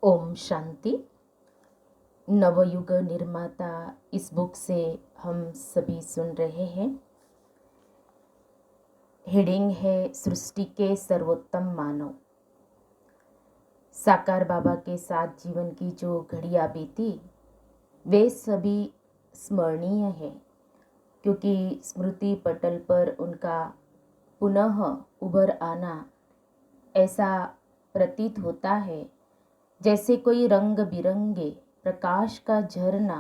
ओम शांति। नवयुग निर्माता इस बुक से हम सभी सुन रहे हैं। हेडिंग है सृष्टि के सर्वोत्तम मानव। साकार बाबा के साथ जीवन की जो घड़ियां बीती वे सभी स्मरणीय है, क्योंकि स्मृति पटल पर उनका पुनः उभर आना ऐसा प्रतीत होता है जैसे कोई रंग बिरंगे प्रकाश का झरना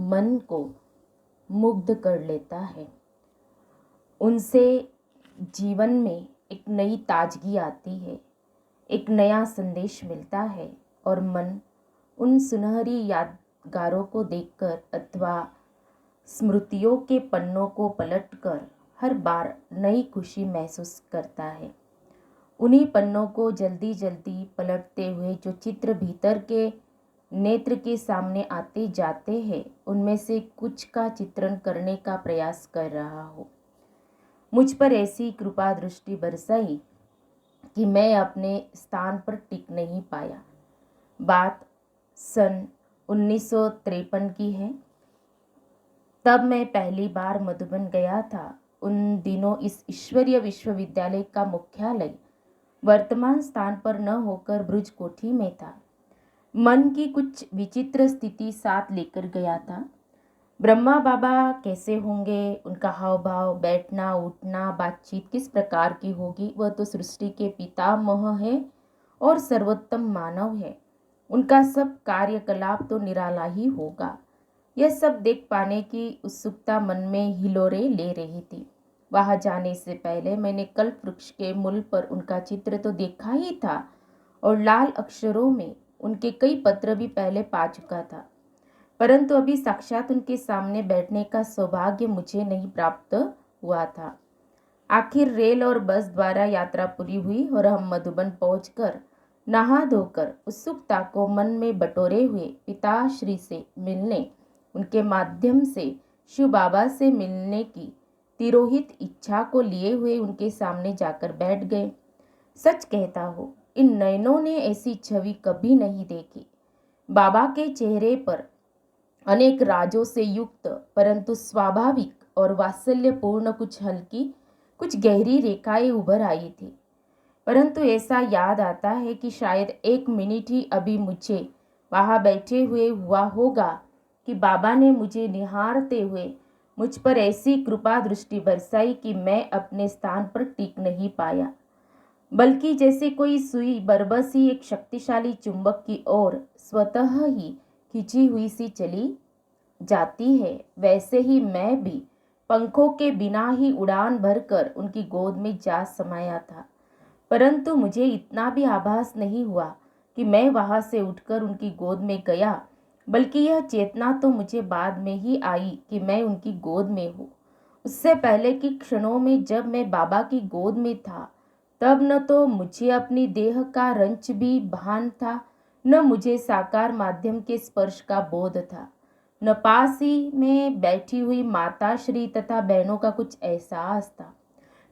मन को मुग्ध कर लेता है। उनसे जीवन में एक नई ताजगी आती है, एक नया संदेश मिलता है और मन उन सुनहरी यादगारों को देखकर अथवा स्मृतियों के पन्नों को पलटकर हर बार नई खुशी महसूस करता है। उन्हीं पन्नों को जल्दी जल्दी पलटते हुए जो चित्र भीतर के नेत्र के सामने आते जाते हैं, उनमें से कुछ का चित्रण करने का प्रयास कर रहा हो। मुझ पर ऐसी कृपा दृष्टि बरसाई कि मैं अपने स्थान पर टिक नहीं पाया। बात सन 1953 की है। तब मैं पहली बार मधुबन गया था। उन दिनों इस ईश्वरीय विश्वविद्यालय का मुख्यालय वर्तमान स्थान पर न होकर ब्रुज कोठी में था। मन की कुछ विचित्र स्थिति साथ लेकर गया था। ब्रह्मा बाबा कैसे होंगे, उनका हाव भाव, बैठना उठना, बातचीत किस प्रकार की होगी, वह तो सृष्टि के पितामह है और सर्वोत्तम मानव है। उनका सब कार्यकलाप तो निराला ही होगा। यह सब देख पाने की उत्सुकता मन में हिलोरे ले रही थी। वहां जाने से पहले मैंने कल्प वृक्ष के मूल पर उनका चित्र तो देखा ही था और लाल अक्षरों में उनके कई पत्र भी पहले पा चुका था, परंतु अभी साक्षात उनके सामने बैठने का सौभाग्य मुझे नहीं प्राप्त हुआ था। आखिर रेल और बस द्वारा यात्रा पूरी हुई और हम मधुबन पहुंचकर नहा धोकर उत्सुकता को मन में बटोरे हुए पिताश्री से मिलने, उनके माध्यम से शिव बाबा से मिलने की तिरोहित इच्छा को लिए हुए उनके सामने जाकर बैठ गए। सच कहता हूँ, इन नयनों ने ऐसी छवि कभी नहीं देखी। बाबा के चेहरे पर अनेक राजों से युक्त परंतु स्वाभाविक और वात्सल्यपूर्ण कुछ हल्की, कुछ गहरी रेखाएं उभर आई थी। परंतु ऐसा याद आता है कि शायद 1 मिनट ही अभी मुझे वहां बैठे हुए हुआ होगा कि बाबा ने मुझे निहारते हुए मुझ पर ऐसी कृपा दृष्टि बरसाई कि मैं अपने स्थान पर टिक नहीं पाया, बल्कि जैसे कोई सुई बरबस ही एक शक्तिशाली चुंबक की ओर स्वतः ही खिंची हुई सी चली जाती है, वैसे ही मैं भी पंखों के बिना ही उड़ान भरकर उनकी गोद में जा समाया था। परंतु मुझे इतना भी आभास नहीं हुआ कि मैं वहां से उठकर उनकी गोद में गया, बल्कि यह चेतना तो मुझे बाद में ही आई कि मैं उनकी गोद में हूँ। उससे पहले की क्षणों में जब मैं बाबा की गोद में था, तब न तो मुझे अपनी देह का रंच भी भान था, न मुझे साकार माध्यम के स्पर्श का बोध था, न पास ही में बैठी हुई माता श्री तथा बहनों का कुछ एहसास था।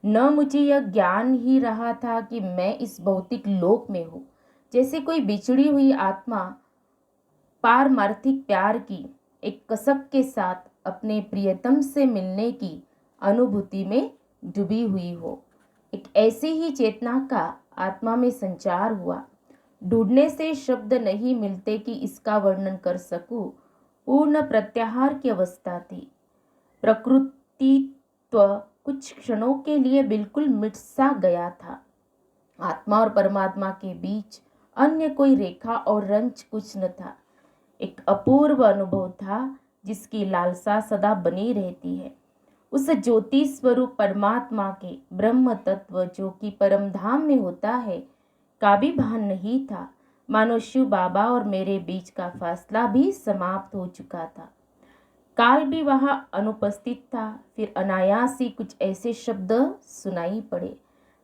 न मुझे यह ज्ञान ही रहा था कि मैं इस भौतिक लोक में हूँ। जैसे कोई बिछड़ी हुई आत्मा पारमार्थिक प्यार की एक कसक के साथ अपने प्रियतम से मिलने की अनुभूति में डूबी हुई हो। एक ऐसी ही चेतना का आत्मा में संचार हुआ। ढूंढने से शब्द नहीं मिलते कि इसका वर्णन कर सकूं। पूर्ण प्रत्याहार की अवस्था थी। प्रकृतित्व कुछ क्षणों के लिए बिल्कुल मिट सा गया था। आत्मा और परमात्मा के बीच अन्य कोई रेखा और रंच कुछ न था। एक अपूर्व अनुभव था जिसकी लालसा सदा बनी रहती है। उस ज्योति स्वरूप परमात्मा के ब्रह्म तत्व जो कि परम धाम में होता है का भी भान नहीं था। मानो शिव बाबा और मेरे बीच का फासला भी समाप्त हो चुका था। काल भी वहां अनुपस्थित था। फिर अनायास ही कुछ ऐसे शब्द सुनाई पड़े,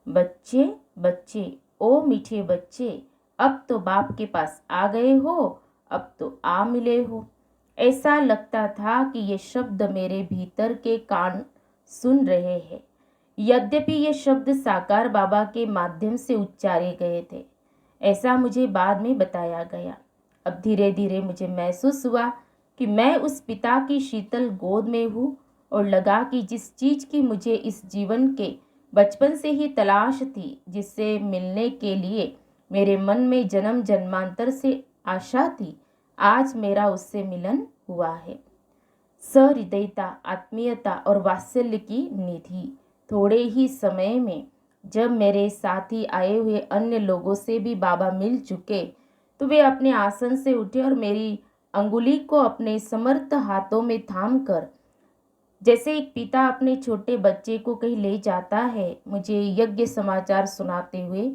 बच्चे बच्चे, ओ मीठे बच्चे, अब तो बाप के पास आ गए हो, अब तो आ मिले हो। ऐसा लगता था कि ये शब्द मेरे भीतर के कान सुन रहे हैं, यद्यपि ये शब्द साकार बाबा के माध्यम से उच्चारे गए थे। ऐसा मुझे बाद में बताया गया। अब धीरे धीरे मुझे महसूस हुआ कि मैं उस पिता की शीतल गोद में हूँ, और लगा कि जिस चीज़ की मुझे इस जीवन के बचपन से ही तलाश थी, जिससे मिलने के लिए मेरे मन में जन्म जन्मांतर से आशा थी, आज मेरा उससे मिलन हुआ है। सहृदयता, आत्मीयता और वात्सल्य की निधि। थोड़े ही समय में जब मेरे साथी आए हुए अन्य लोगों से भी बाबा मिल चुके, तो वे अपने आसन से उठे और मेरी अंगुली को अपने समर्थ हाथों में थाम कर, जैसे एक पिता अपने छोटे बच्चे को कहीं ले जाता है, मुझे यज्ञ समाचार सुनाते हुए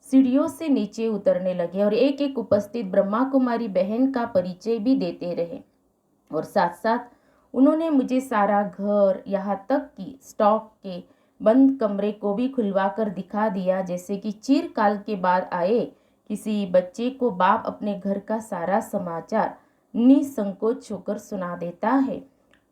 सीढ़ियों से नीचे उतरने लगे और एक एक उपस्थित ब्रह्मा कुमारी बहन का परिचय भी देते रहे। और साथ साथ उन्होंने मुझे सारा घर, यहाँ तक कि स्टॉक के बंद कमरे को भी खुलवा कर दिखा दिया, जैसे कि चिरकाल के बाद आए किसी बच्चे को बाप अपने घर का सारा समाचार निसंकोच होकर सुना देता है।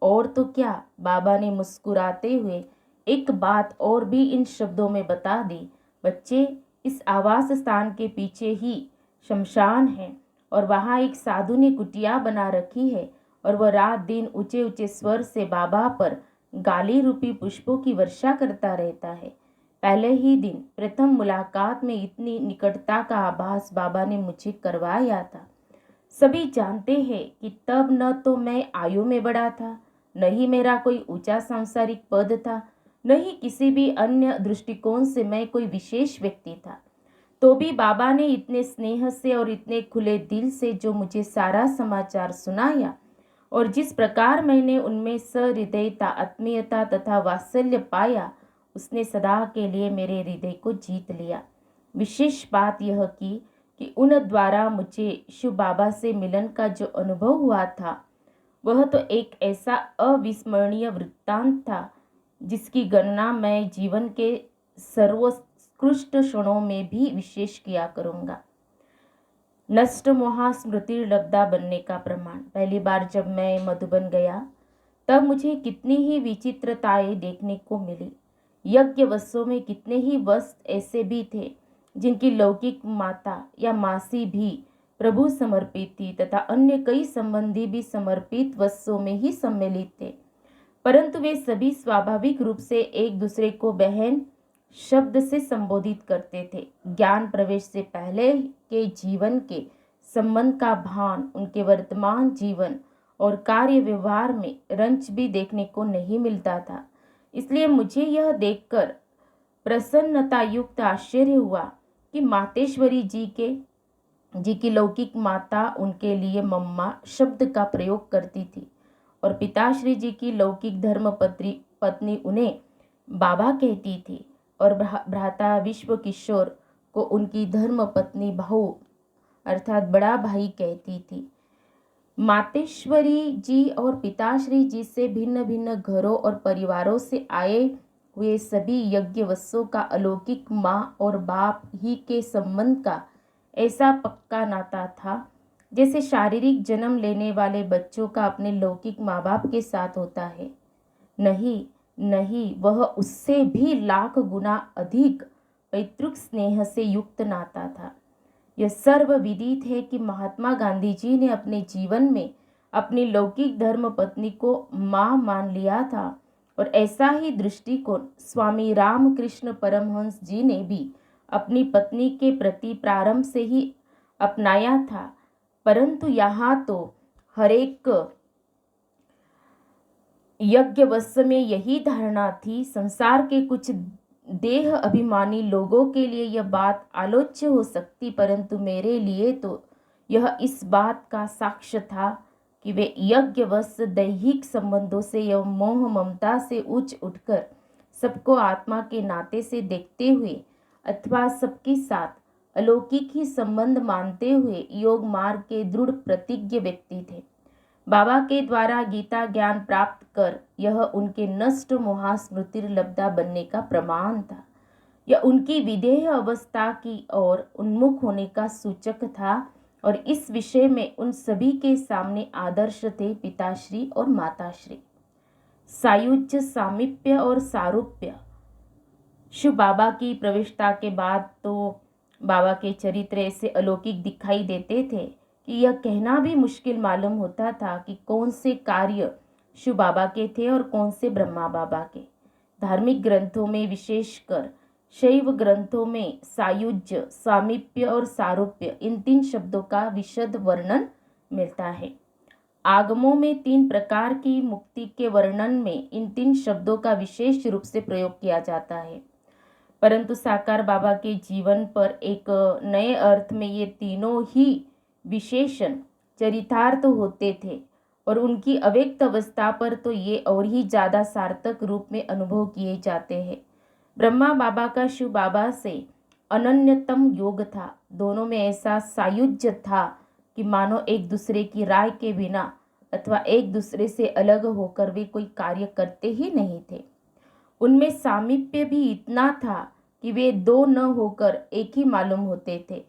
और तो क्या, बाबा ने मुस्कुराते हुए एक बात और भी इन शब्दों में बता दी, बच्चे, इस आवास स्थान के पीछे ही शमशान है, और वहाँ एक साधु ने कुटिया बना रखी है, और वह रात दिन ऊंचे ऊंचे स्वर से बाबा पर गाली रूपी पुष्पों की वर्षा करता रहता है। पहले ही दिन प्रथम मुलाकात में इतनी निकटता का आभास बाबा ने मुझे करवाया था। सभी जानते हैं कि तब न तो मैं आयु में बड़ा था, न ही मेरा कोई ऊंचा सांसारिक पद था, न ही किसी भी अन्य दृष्टिकोण से मैं कोई विशेष व्यक्ति था। तो भी बाबा ने इतने स्नेह से और इतने खुले दिल से जो मुझे सारा समाचार सुनाया, और जिस प्रकार मैंने उनमें सहृदयता, आत्मीयता तथा वात्सल्य पाया, उसने सदा के लिए मेरे हृदय को जीत लिया। विशेष बात यह की कि उन द्वारा मुझे शिव बाबा से मिलन का जो अनुभव हुआ था, वह तो एक ऐसा अविस्मरणीय वृत्तांत था जिसकी गणना मैं जीवन के सर्वोत्कृष्ट क्षणों में भी विशेष किया करूँगा। नष्ट मोहा स्मृति लब्धा बनने का प्रमाण। पहली बार जब मैं मधुबन गया, तब मुझे कितनी ही विचित्रताएं देखने को मिली। यज्ञ वस्त्रों में कितने ही वस्त्र ऐसे भी थे जिनकी लौकिक माता या मासी भी प्रभु समर्पित थी, तथा अन्य कई संबंधी भी समर्पित वस्त्रों में ही सम्मिलित थे, परंतु वे सभी स्वाभाविक रूप से एक दूसरे को बहन शब्द से संबोधित करते थे। ज्ञान प्रवेश से पहले के जीवन के संबंध का भान उनके वर्तमान जीवन और कार्य व्यवहार में रंच भी देखने को नहीं मिलता था। इसलिए मुझे यह देखकर प्रसन्नता युक्त आश्चर्य हुआ कि मातेश्वरी जी की लौकिक माता उनके लिए मम्मा शब्द का प्रयोग करती थी, और पिताश्री जी की लौकिक धर्म पत्नी उन्हें बाबा कहती थी, और भ्राता विश्व किशोर को उनकी धर्म पत्नी बहू अर्थात बड़ा भाई कहती थी। मातेश्वरी जी और पिताश्री जी से भिन्न भिन्न घरों और परिवारों से आए हुए सभी यज्ञवत्सों का अलौकिक माँ और बाप ही के संबंध का ऐसा पक्का नाता था, जैसे शारीरिक जन्म लेने वाले बच्चों का अपने लौकिक माँ बाप के साथ होता है। नहीं नहीं, वह उससे भी लाख गुना अधिक पैतृक स्नेह से युक्त नाता था। यह सर्वविदित है कि महात्मा गांधी जी ने अपने जीवन में अपनी लौकिक धर्म पत्नी को माँ मान लिया था, और ऐसा ही दृष्टिकोण स्वामी रामकृष्ण परमहंस जी ने भी अपनी पत्नी के प्रति प्रारंभ से ही अपनाया था। परंतु यहाँ तो हरेक यज्ञवस्त्र में यही धारणा थी। संसार के कुछ देह अभिमानी लोगों के लिए यह बात आलोच्य हो सकती, परंतु मेरे लिए तो यह इस बात का साक्ष्य था कि वे यज्ञवस्त्र दैहिक संबंधों से या मोह ममता से उच्च उठकर सबको आत्मा के नाते से देखते हुए अथवा सबके साथ अलौकिक ही संबंध मानते हुए योग मार्ग के दृढ़ प्रतिज्ञ व्यक्ति थे। बाबा के द्वारा गीता ज्ञान प्राप्त कर यह उनके नष्ट मोहा स्मृति लब्धा बनने का प्रमाण था। यह उनकी विधेय अवस्था की ओर उन्मुख होने का सूचक था, और इस विषय में उन सभी के सामने आदर्श थे पिताश्री और माताश्री। सायुज्य, सामीप्य और सारूप्य। शिव बाबा की प्रविष्टता के बाद तो बाबा के चरित्र ऐसे अलौकिक दिखाई देते थे कि यह कहना भी मुश्किल मालूम होता था कि कौन से कार्य शिव बाबा के थे और कौन से ब्रह्मा बाबा के। धार्मिक ग्रंथों में, विशेषकर शैव ग्रंथों में, सायुज्य, सामीप्य और सारूप्य, इन 3 शब्दों का विशद वर्णन मिलता है। आगमों में 3 प्रकार की मुक्ति के वर्णन में इन 3 शब्दों का विशेष रूप से प्रयोग किया जाता है, परंतु साकार बाबा के जीवन पर एक नए अर्थ में ये तीनों ही विशेषण चरितार्थ होते थे और उनकी अव्यक्त अवस्था पर तो ये और ही ज़्यादा सार्थक रूप में अनुभव किए जाते हैं। ब्रह्मा बाबा का शिव बाबा से अनन्यतम योग था। दोनों में ऐसा सायुज्य था कि मानो एक दूसरे की राय के बिना अथवा एक दूसरे से अलग होकर वे कोई कार्य करते ही नहीं थे। उनमें सामीप्य भी इतना था कि वे 2 न होकर एक ही मालूम होते थे।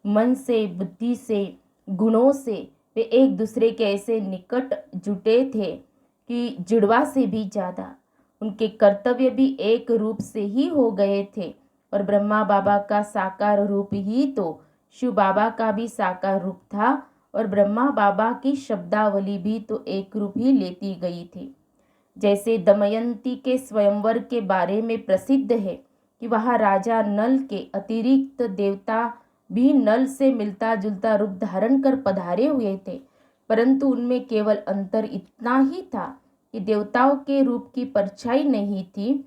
मन से, बुद्धि से, गुणों से वे एक दूसरे के ऐसे निकट जुटे थे कि जुड़वा से भी ज़्यादा। उनके कर्तव्य भी एक रूप से ही हो गए थे और ब्रह्मा बाबा का साकार रूप ही तो शिव बाबा का भी साकार रूप था और ब्रह्मा बाबा की शब्दावली भी तो एक रूप ही लेती गई थी। जैसे दमयंती के स्वयंवर के बारे में प्रसिद्ध है कि वहाँ राजा नल के अतिरिक्त देवता भी नल से मिलता जुलता रूप धारण कर पधारे हुए थे, परंतु उनमें केवल अंतर इतना ही था कि देवताओं के रूप की परछाई नहीं थी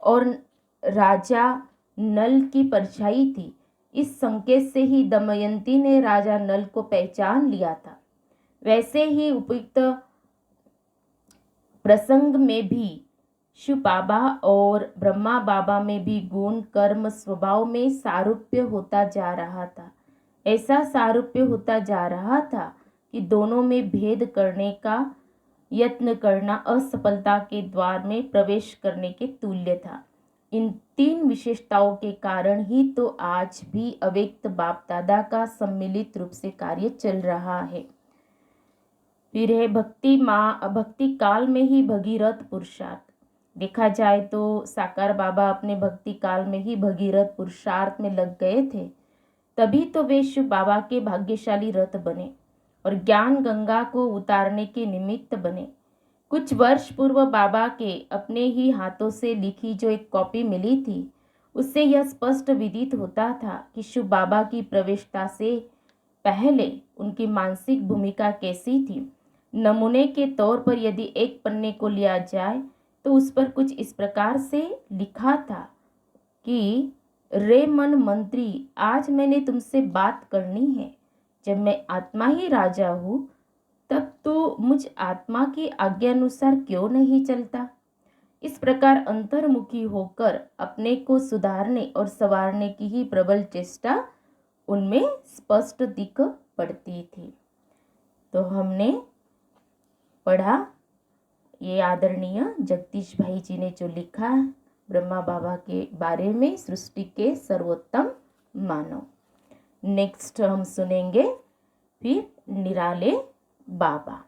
और राजा नल की परछाई थी। इस संकेत से ही दमयंती ने राजा नल को पहचान लिया था। वैसे ही उपयुक्त प्रसंग में भी शिव बाबा और ब्रह्मा बाबा में भी गुण, कर्म, स्वभाव में सारूप्य होता जा रहा था। ऐसा सारूप्य होता जा रहा था कि दोनों में भेद करने का यत्न करना असफलता के द्वार में प्रवेश करने के तुल्य था। इन 3 विशेषताओं के कारण ही तो आज भी अव्यक्त बाप दादा का सम्मिलित रूप से कार्य चल रहा है। फिर है भक्ति काल में ही भगीरथ पुरुषार्थ। देखा जाए तो साकार बाबा अपने भक्ति काल में ही भगीरथ पुरुषार्थ में लग गए थे, तभी तो वे शिव बाबा के भाग्यशाली रथ बने और ज्ञान गंगा को उतारने के निमित्त बने। कुछ वर्ष पूर्व बाबा के अपने ही हाथों से लिखी जो एक कॉपी मिली थी, उससे यह स्पष्ट विदित होता था कि शिव बाबा की प्रवेशता से पहले उनकी मानसिक भूमिका कैसी थी। नमूने के तौर पर यदि एक पन्ने को लिया जाए तो उस पर कुछ इस प्रकार से लिखा था कि रे मन मंत्री, आज मैंने तुमसे बात करनी है। जब मैं आत्मा ही राजा हूँ तब तो मुझ आत्मा की आज्ञानुसार क्यों नहीं चलता। इस प्रकार अंतर्मुखी होकर अपने को सुधारने और संवारने की ही प्रबल चेष्टा उनमें स्पष्ट दिख पड़ती थी। तो हमने पढ़ा ये आदरणीय जगदीश भाई जी ने जो लिखा ब्रह्मा बाबा के बारे में, सृष्टि के सर्वोत्तम मानव। नेक्स्ट हम सुनेंगे फिर निराले बाबा।